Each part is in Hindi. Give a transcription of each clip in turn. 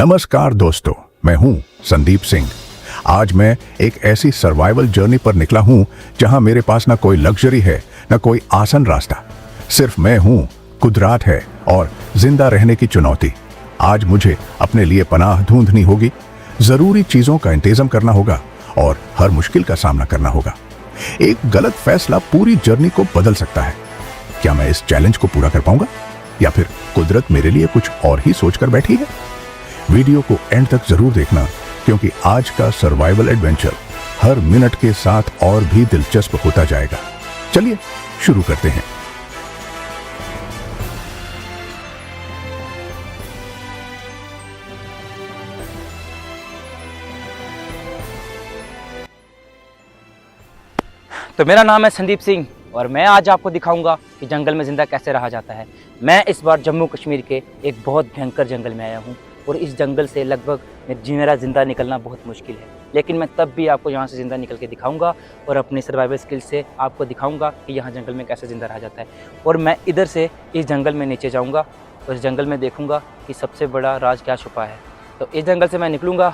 नमस्कार दोस्तों, मैं हूं संदीप सिंह। आज मैं एक ऐसी सर्वाइवल जर्नी पर निकला हूं जहां मेरे पास ना कोई लग्जरी है, ना कोई आसान रास्ता। सिर्फ मैं हूं, कुदरत है और जिंदा रहने की चुनौती। आज मुझे अपने लिए पनाह ढूंढनी होगी, जरूरी चीजों का इंतजाम करना होगा और हर मुश्किल का सामना करना होगा। एक गलत फैसला पूरी जर्नी को बदल सकता है। क्या मैं इस चैलेंज को पूरा कर पाऊंगा या फिर कुदरत मेरे लिए कुछ और ही सोचकर बैठी है? वीडियो को एंड तक जरूर देखना, क्योंकि आज का सर्वाइवल एडवेंचर हर मिनट के साथ और भी दिलचस्प होता जाएगा। चलिए शुरू करते हैं। तो मेरा नाम है संदीप सिंह और मैं आज आपको दिखाऊंगा कि जंगल में ज़िंदा कैसे रहा जाता है। मैं इस बार जम्मू कश्मीर के एक बहुत भयंकर जंगल में आया हूं और इस जंगल से लगभग मेरा ज़िंदा निकलना बहुत मुश्किल है, लेकिन मैं तब भी आपको यहां से ज़िंदा निकल के दिखाऊंगा और अपनी सर्वाइवल स्किल से आपको दिखाऊंगा कि यहाँ जंगल में कैसे ज़िंदा रहा जाता है। और मैं इधर से इस जंगल में नीचे जाऊँगा और इस जंगल में देखूँगा कि सबसे बड़ा राज क्या छुपा है। तो इस जंगल से मैं निकलूँगा।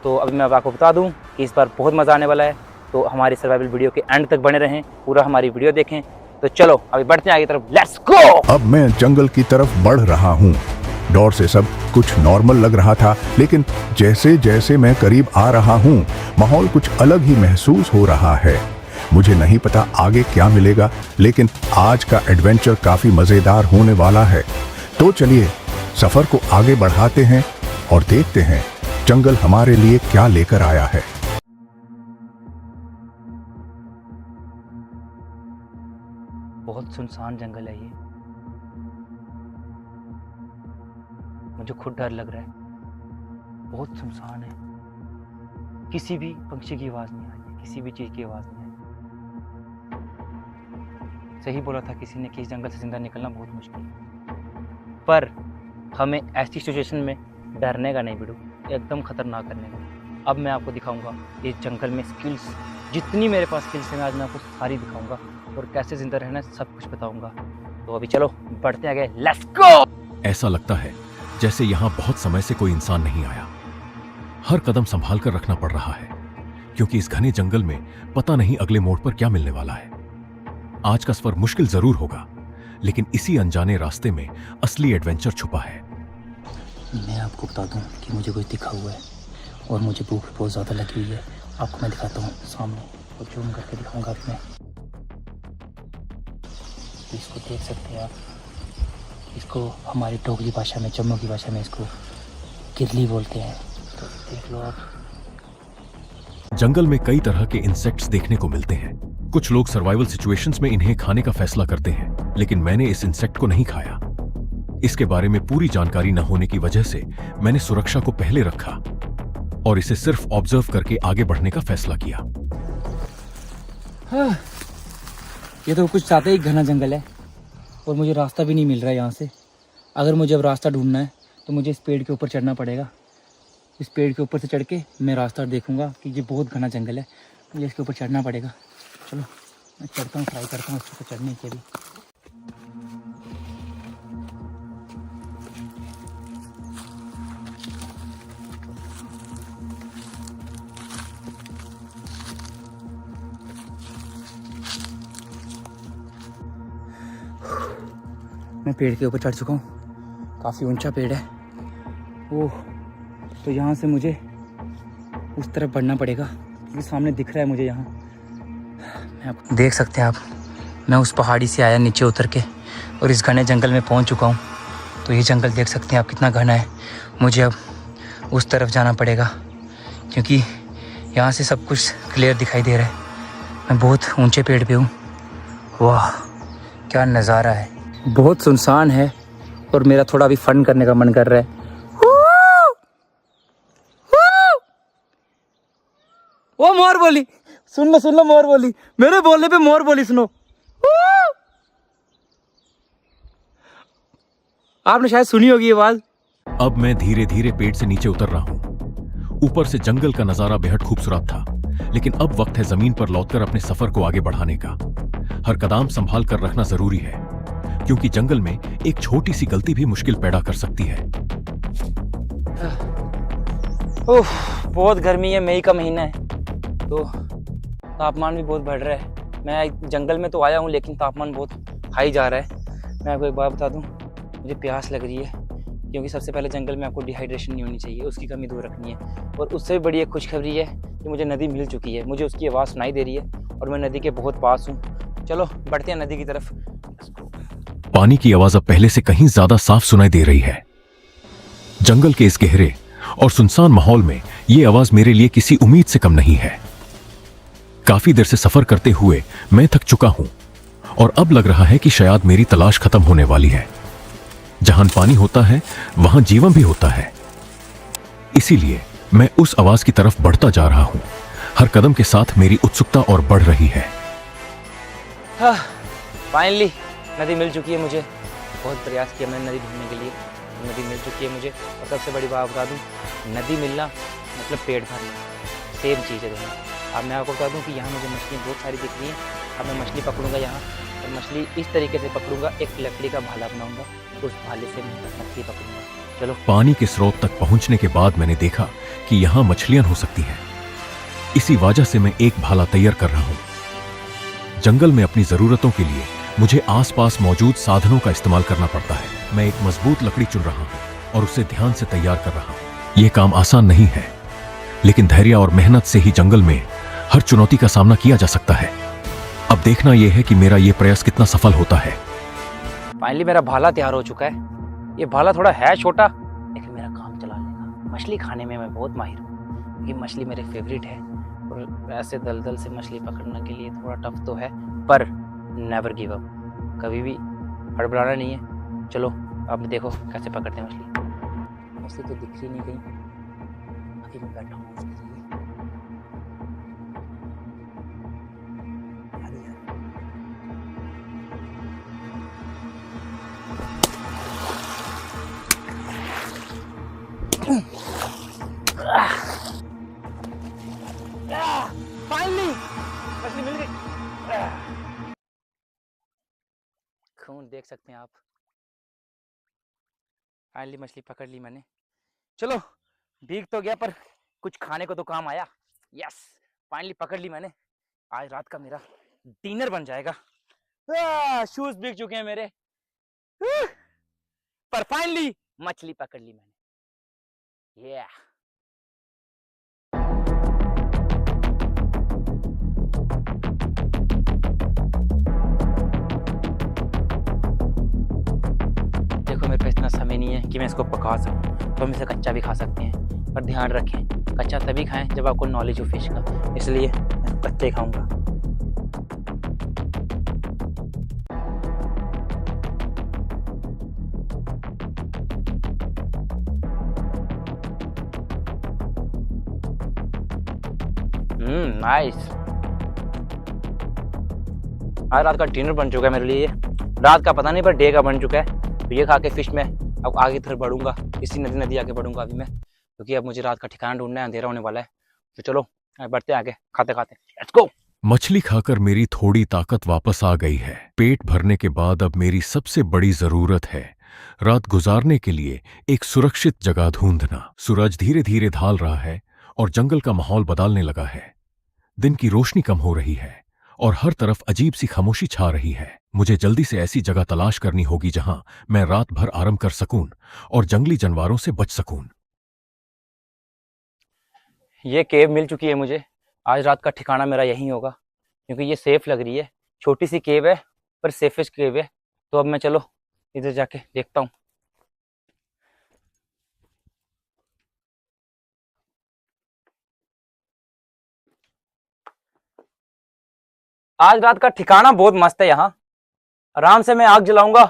तो अभी मैं आपको बता दूँ कि इस बार बहुत मज़ा आने वाला है, तो हमारी सर्वाइवल वीडियो के एंड तक बने रहें, पूरा हमारी वीडियो देखें। तो चलो अभी बढ़ते हैं आगे तरफ, लेट्स गो। अब मैं जंगल की तरफ बढ़ रहा हूँ। दौर से सब कुछ नॉर्मल लग रहा था, लेकिन जैसे जैसे मैं करीब आ रहा हूँ, माहौल कुछ अलग ही महसूस हो रहा है। मुझे नहीं पता आगे क्या मिलेगा, लेकिन आज का एडवेंचर काफी मजेदार होने वाला है। तो चलिए सफर को आगे बढ़ाते हैं और देखते हैं जंगल हमारे लिए क्या लेकर आया है। बहुत सुनसान जंगल है ये, मुझे खुद डर लग रहा है। बहुत सुनसान है, किसी भी पंछी की आवाज नहीं आ रही, किसी भी चीज की आवाज नहीं आई। सही बोला था किसी ने कि इस जंगल से जिंदा निकलना बहुत मुश्किल है, पर हमें ऐसी सिचुएशन में डरने का नहीं बिडू, एकदम खतरनाक करने का। अब मैं आपको दिखाऊंगा इस जंगल में स्किल्स, जितनी मेरे पास स्किल्स हैं आज मैं आपको सारी दिखाऊंगा और कैसे जिंदा रहना है सब कुछ बताऊंगा। तो अभी चलो बढ़ते आगे, लेट्स गो। ऐसा लगता है जैसे यहाँ बहुत समय से कोई इंसान नहीं आया। हर कदम संभाल कर रखना पड़ रहा है, क्योंकि इस घने जंगल में पता नहीं अगले मोड़ पर क्या मिलने वाला है। आज का सफर मुश्किल जरूर होगा, लेकिन इसी अनजाने रास्ते में असली एडवेंचर छुपा है। मैं आपको बता दूं कि मुझे कुछ दिखा हुआ है और मुझे भूख बहुत ज़्यादा लगी हुई है। आपको मैं दिखाता हूँ सामने और जूम करके दिखाऊंगा आप में। इसको देख सकते हैं आप, इसको हमारी डोगरी भाषा में, जम्मू की भाषा में इसको किरली बोलते हैं। तो देख लो आप। जंगल में कई तरह के इंसेक्ट्स देखने को मिलते हैं। कुछ लोग सर्वाइवल सिचुएशंस में इन्हें खाने का फैसला करते हैं, लेकिन मैंने इस इंसेक्ट को नहीं खाया। इसके बारे में पूरी जानकारी न होने की वजह से मैंने सुरक्षा को पहले रखा और इसे सिर्फ ऑब्जर्व करके आगे बढ़ने का फैसला किया। हाँ, ये तो कुछ ज़्यादा ही घना जंगल है और मुझे रास्ता भी नहीं मिल रहा है यहाँ से। अगर मुझे अब रास्ता ढूंढना है तो मुझे इस पेड़ के ऊपर चढ़ना पड़ेगा। इस पेड़ के ऊपर से चढ़ के मैं रास्ता देखूंगा कि ये बहुत घना जंगल है, मुझे इसके ऊपर चढ़ना पड़ेगा। चलो मैं चढ़ता हूँ, ट्राई करता हूँ इसके ऊपर चढ़ने के लिए। मैं पेड़ के ऊपर चढ़ चुका हूँ, काफ़ी ऊंचा पेड़ है। ओह, तो यहाँ से मुझे उस तरफ बढ़ना पड़ेगा क्योंकि सामने दिख रहा है मुझे यहाँ। मैं आप देख सकते हैं आप, मैं उस पहाड़ी से आया नीचे उतर के और इस घने जंगल में पहुँच चुका हूँ। तो ये जंगल देख सकते हैं आप कितना घना है। मुझे अब उस तरफ जाना पड़ेगा क्योंकि यहाँ से सब कुछ क्लियर दिखाई दे रहा है। मैं बहुत ऊँचे पेड़ पर हूँ। वाह क्या नज़ारा है, बहुत सुनसान है और मेरा थोड़ा भी फन करने का मन कर रहा है। वो मोर बोली, सुन लो मोर बोली, मेरे बोलने पे मोर बोली सुनो। आपने शायद सुनी होगी ये आवाज। अब मैं धीरे धीरे पेड़ से नीचे उतर रहा हूँ। ऊपर से जंगल का नजारा बेहद खूबसूरत था, लेकिन अब वक्त है जमीन पर लौटकर अपने सफर को आगे बढ़ाने का। हर कदम संभाल कर रखना जरूरी है, क्योंकि जंगल में एक छोटी सी गलती भी मुश्किल पैदा कर सकती है। ओह, बहुत गर्मी है, मई का महीना है तो तापमान भी बहुत बढ़ रहा है। मैं जंगल में तो आया हूँ लेकिन तापमान बहुत हाई जा रहा है। मैं आपको एक बात बता दूँ, मुझे प्यास लग रही है क्योंकि सबसे पहले जंगल में आपको डिहाइड्रेशन नहीं होनी चाहिए, उसकी कमी दूर रखनी है। और उससे भी बड़ी एक खुशखबरी है कि मुझे नदी मिल चुकी है, मुझे उसकी आवाज़ सुनाई दे रही है और मैं नदी के बहुत पास हूँ। चलो बढ़ते हैं नदी की तरफ। पानी की आवाज अब पहले से कहीं ज्यादा साफ सुनाई दे रही है। जंगल के इस गहरे और सुनसान माहौल में यह आवाज मेरे लिए किसी उम्मीद से कम नहीं है। काफी देर से सफर करते हुए मैं थक चुका हूं और अब लग रहा है कि शायद मेरी तलाश खत्म होने वाली है। जहां पानी होता है वहां जीवन भी होता है, इसीलिए मैं उस आवाज की तरफ बढ़ता जा रहा हूं। हर कदम के साथ मेरी उत्सुकता और बढ़ रही है। फाइनली नदी मिल चुकी है मुझे। बहुत प्रयास किया मैंने नदी ढूंढने के लिए, नदी मिल चुकी है मुझे। और सबसे बड़ी बात बता दूं, नदी मिलना मतलब पेट भरना, सेम चीज़ है दोनों। अब मैं आपको बता दूं कि यहाँ मुझे मछली बहुत सारी दिख रही है। अब मैं मछली पकड़ूंगा यहाँ, और मछली इस तरीके से पकड़ूंगा, एक लकड़ी का भाला बनाऊंगा, उस भाले से मैं मछली पकड़ूंगा। चलो। पानी के स्रोत तक पहुंचने के बाद मैंने देखा कि यहाँ मछलियां हो सकती हैं। इसी वजह से मैं एक भाला तैयार कर रहा हूं। जंगल में अपनी जरूरतों के लिए मुझे आसपास मौजूद साधनों का इस्तेमाल करना पड़ता है। मैं एक मजबूत लकड़ी चुन रहा हूं और उसे ध्यान से तैयार कर रहा हूं। यह काम आसान नहीं है, लेकिन धैर्य और मेहनत से ही जंगल में हर चुनौती का सामना किया जा सकता है। अब देखना यह है कि मेरा यह प्रयास कितना सफल होता है। फाइनली मेरा भाला तैयार हो चुका है। ये भाला थोड़ा है छोटा, लेकिन मेरा काम चला लेगा। मछली खाने में मैं बहुत माहिर हूँ, ये मछली मेरे फेवरेट है। और वैसे दलदल से मछली पकड़ने के लिए थोड़ा टफ तो है, पर नेवर गिव अप, कभी भी हड़बड़ाना नहीं है। चलो अब देखो कैसे पकड़ते हैं मछली। मछली तो दिख ही नहीं कहीं, अभी मैं बैठा हूँ उसके लिए। फाइनली मछली मिल गई। खून देख सकते हैं आप। फाइनली मछली पकड़ ली मैंने। चलो भीग तो गया, पर कुछ खाने को तो काम आया। यस, फाइनली पकड़ ली मैंने। आज रात का मेरा डिनर बन जाएगा। शूज भीग चुके हैं मेरे, पर फाइनली मछली पकड़ ली मैंने। yeah. देखो मेरे पास इतना समय नहीं है कि मैं इसको पका सकूं, तो हम इसे कच्चा भी खा सकते हैं। पर ध्यान रखें, कच्चा तभी खाएं जब आपको नॉलेज हो फिश का, इसलिए मैं कच्चा ही खाऊंगा। नाइस। आज रात का डिनर बन चुका है मेरे लिए। रात का पता नहीं पर डे का बन चुका है। तो ये खा के फिश में अब आगे तरफ बढ़ूंगा, इसी नदी आगे बढ़ूंगा अभी मैं, क्योंकि अब मुझे रात का ठिकाना ढूंढना है, अंधेरा होने वाला है। तो चलो बढ़ते हैं आगे, खाते खाते। Let's go. मछली खाकर मेरी थोड़ी ताकत वापस आ गई है। पेट भरने के बाद अब मेरी सबसे बड़ी जरूरत है रात गुजारने के लिए एक सुरक्षित जगह ढूंढना। सूरज धीरे धीरे ढल रहा है और जंगल का माहौल बदलने लगा है। दिन की रोशनी कम हो रही है और हर तरफ अजीब सी खामोशी छा रही है। मुझे जल्दी से ऐसी जगह तलाश करनी होगी जहां मैं रात भर आराम कर सकूं और जंगली जानवरों से बच सकूं। ये केव मिल चुकी है मुझे। आज रात का ठिकाना मेरा यहीं होगा, क्योंकि ये सेफ लग रही है। छोटी सी केव है पर सेफेस्ट केव है। तो अब मैं चलो इधर जाके देखता हूँ। आज रात का ठिकाना बहुत मस्त है। यहाँ आराम से मैं आग जलाऊंगा,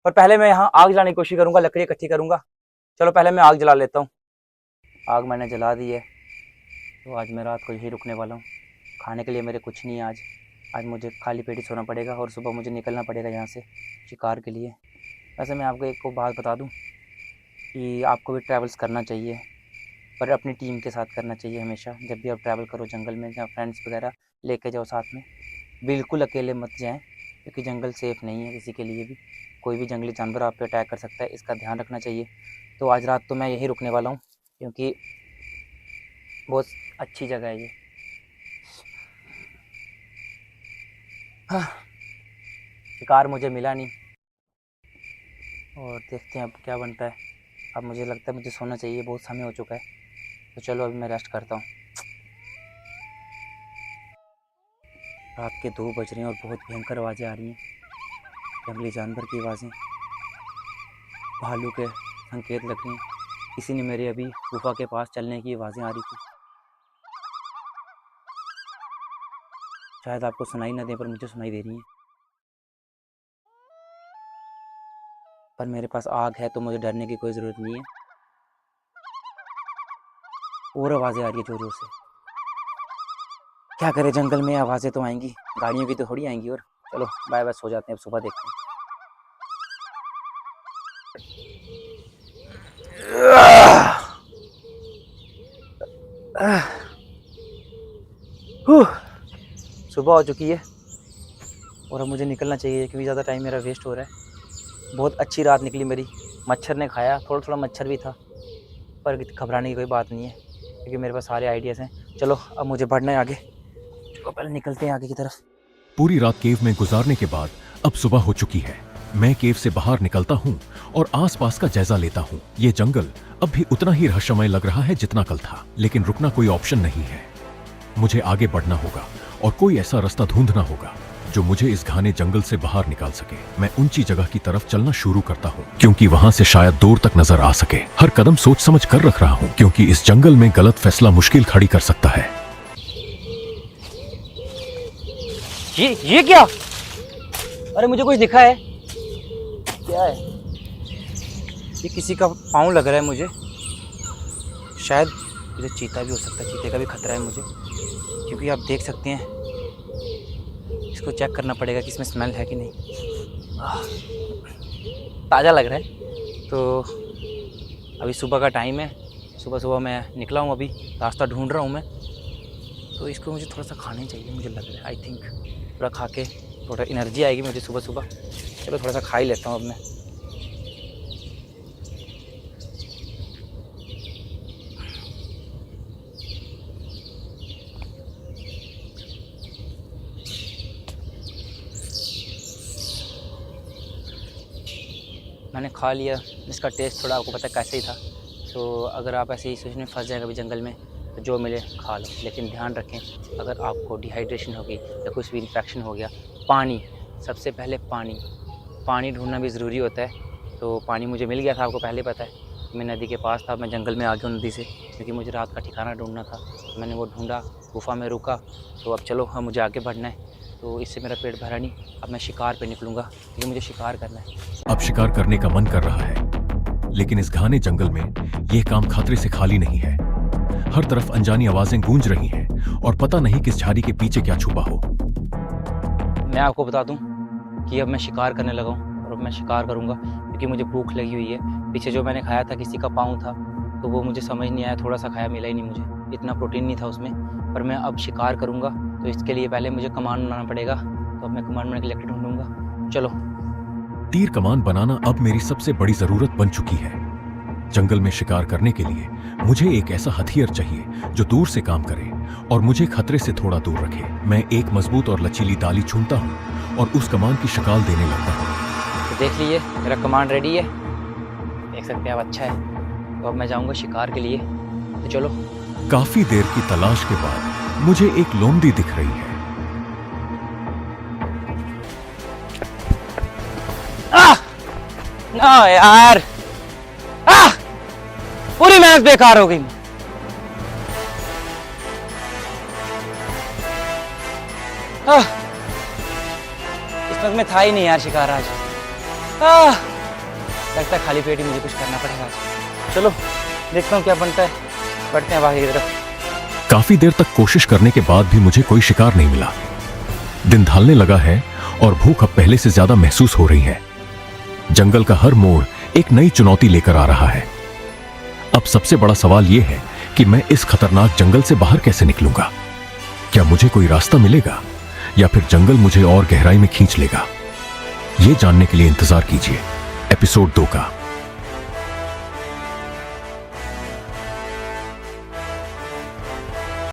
पर पहले मैं यहाँ आग जलाने की कोशिश करूंगा, लकड़ी इकट्ठी करूंगा। चलो पहले मैं आग जला लेता हूँ। आग मैंने जला दी है, तो आज मैं रात को यहीं रुकने वाला हूँ। खाने के लिए मेरे कुछ नहीं है आज मुझे खाली पेट ही सोना पड़ेगा और सुबह मुझे निकलना पड़ेगा यहाँ से शिकार के लिए। वैसे मैं आपको एक को बात बता दूँ कि आपको भी ट्रैवल्स करना चाहिए, पर अपनी टीम के साथ करना चाहिए हमेशा। जब भी आप ट्रैवल करो जंगल में, या फ्रेंड्स वगैरह लेके जाओ साथ में, बिल्कुल अकेले मत जाएं, क्योंकि जंगल सेफ़ नहीं है किसी के लिए भी। कोई भी जंगली जानवर आप पे अटैक कर सकता है, इसका ध्यान रखना चाहिए। तो आज रात तो मैं यहीं रुकने वाला हूँ, क्योंकि बहुत अच्छी जगह है ये। हाँ, शिकार मुझे मिला नहीं और देखते हैं अब क्या बनता है। अब मुझे लगता है मुझे सोना चाहिए, बहुत समय हो चुका है। तो चलो अभी मैं रेस्ट करता हूँ। रात के 2 बज रहे हैं और बहुत भयंकर आवाज़ें आ रही हैं, जंगली जानवर की आवाज़ें, भालू के संकेत लग रहे हैं। किसी ने मेरे अभी गुफा के पास चलने की आवाज़ें आ रही थी। शायद आपको सुनाई ना दे पर मुझे सुनाई दे रही हैं। पर मेरे पास आग है तो मुझे डरने की कोई ज़रूरत नहीं है। और आवाज़ें आ रही है जोर जोर से। क्या करें, जंगल में आवाज़ें तो आएंगी, गाड़ियों की तो थोड़ी आएंगी। और चलो बाय बाय, सो जाते हैं, अब सुबह देखते हैं। सुबह हो चुकी है और अब मुझे निकलना चाहिए क्योंकि ज़्यादा टाइम मेरा वेस्ट हो रहा है। बहुत अच्छी रात निकली मेरी। मच्छर ने खाया, थोड़ा थोड़ा मच्छर भी था, पर घबराने की कोई बात नहीं है क्योंकि मेरे पास सारे आइडियाज़ हैं। चलो अब मुझे बढ़ना है आगे, तो पहले निकलते हैं आगे की तरफ। पूरी रात केव में गुजारने के बाद अब सुबह हो चुकी है। मैं केव से बाहर निकलता हूँ और आसपास का जायजा लेता हूँ। ये जंगल अब भी उतना ही रहस्यमय लग रहा है जितना कल था, लेकिन रुकना कोई ऑप्शन नहीं है। मुझे आगे बढ़ना होगा और कोई ऐसा रास्ता ढूंढना होगा जो मुझे इस घने जंगल से बाहर निकाल सके। मैं ऊंची जगह की तरफ चलना शुरू करता हूँ क्योंकि वहां से शायद दूर तक नजर आ सके। हर कदम सोच समझ कर रख रहा हूँ क्योंकि इस जंगल में गलत फैसला मुश्किल खड़ी कर सकता है। ये क्या? अरे मुझे कुछ दिखा है, क्या है ये? किसी का पाँव लग रहा है मुझे, शायद ये चीता भी हो सकता है। चीते का भी खतरा है मुझे क्योंकि आप देख सकते हैं, इसको चेक करना पड़ेगा कि इसमें स्मेल है कि नहीं। ताज़ा लग रहा है। तो अभी सुबह का टाइम है, सुबह सुबह मैं निकला हूँ, अभी रास्ता ढूंढ रहा हूँ मैं। तो इसको मुझे थोड़ा सा खाने चाहिए, मुझे लग रहा है। आई थिंक थोड़ा खा के थोड़ा एनर्जी आएगी मुझे सुबह सुबह। चलो थोड़ा सा खा ही लेता हूँ अब मैं। मैंने खा लिया, इसका टेस्ट थोड़ा आपको पता कैसे ही था। तो अगर आप ऐसे ही सोचने में फंस जाए कभी जंगल में तो जो मिले खा लो, लेकिन ध्यान रखें अगर आपको डिहाइड्रेशन होगी या कुछ भी इन्फेक्शन हो गया, पानी, सबसे पहले पानी ढूंढना भी ज़रूरी होता है। तो पानी मुझे मिल गया था, आपको पहले पता है। मैं नदी के पास था, मैं जंगल में आ गया नदी से क्योंकि मुझे रात का ठिकाना ढूंढना था। मैंने वो ढूंढा, गुफा में रुका। तो अब चलो हाँ, मुझे आगे बढ़ना है। तो इससे मेरा पेट भरा नहीं, अब मैं शिकार पे निकलूँगा क्योंकि मुझे शिकार करना है। अब शिकार करने का मन कर रहा है, लेकिन इस घने जंगल में यह काम खतरे से खाली नहीं है। हर तरफ अनजानी आवाजें गूंज रही हैं और पता नहीं किस झाड़ी के पीछे क्या छुपा हो। मैं आपको बता दूं कि अब मैं शिकार करने लगा हूं और अब मैं शिकार करूंगा क्योंकि मुझे भूख लगी हुई है। पीछे जो मैंने खाया था किसी का पाँव था, तो वो मुझे समझ नहीं आया, थोड़ा सा खाया, मिला ही नहीं मुझे, इतना प्रोटीन नहीं था उसमें। पर मैं अब शिकार करूंगा तो इसके लिए पहले मुझे कमान बनाना पड़ेगा। तो अब मैं कमान बना के लकड़ी ढूंढूंगा। चलो। तीर कमान बनाना अब मेरी सबसे बड़ी जरूरत बन चुकी है। जंगल में शिकार करने के लिए मुझे एक ऐसा हथियार चाहिए जो दूर से काम करे और मुझे खतरे से थोड़ा दूर रखे। मैं एक मजबूत और लचीली डाली चुनता हूँ और उस कमान की शक्ल देने लगता हूँ। तो देख लीजिए मेरा कमान रेडी है, देख सकते हैं आप। अच्छा है, तो अब मैं जाऊँगा शिकार के लिए। तो चलो। काफी देर की तलाश के बाद मुझे एक लोमड़ी दिख रही है। ना यार, पूरी मेहनत बेकार हो गई। इस वक्त में था ही नहीं यार शिकार आज। लगता है खाली पेट ही मुझे कुछ करना पड़ेगा आज। चलो देखता हूँ क्या बनता है, बढ़ते हैं बाहर की तरफ। काफी देर तक कोशिश करने के बाद भी मुझे कोई शिकार नहीं मिला। दिन ढलने लगा है और भूख अब पहले से ज्यादा महसूस हो रही है। जंगल का हर मोड़ एक नई चुनौती लेकर आ रहा है। अब सबसे बड़ा सवाल यह है कि मैं इस खतरनाक जंगल से बाहर कैसे निकलूंगा। क्या मुझे कोई रास्ता मिलेगा या फिर जंगल मुझे और गहराई में खींच लेगा? यह जानने के लिए इंतजार कीजिए एपिसोड 2 का।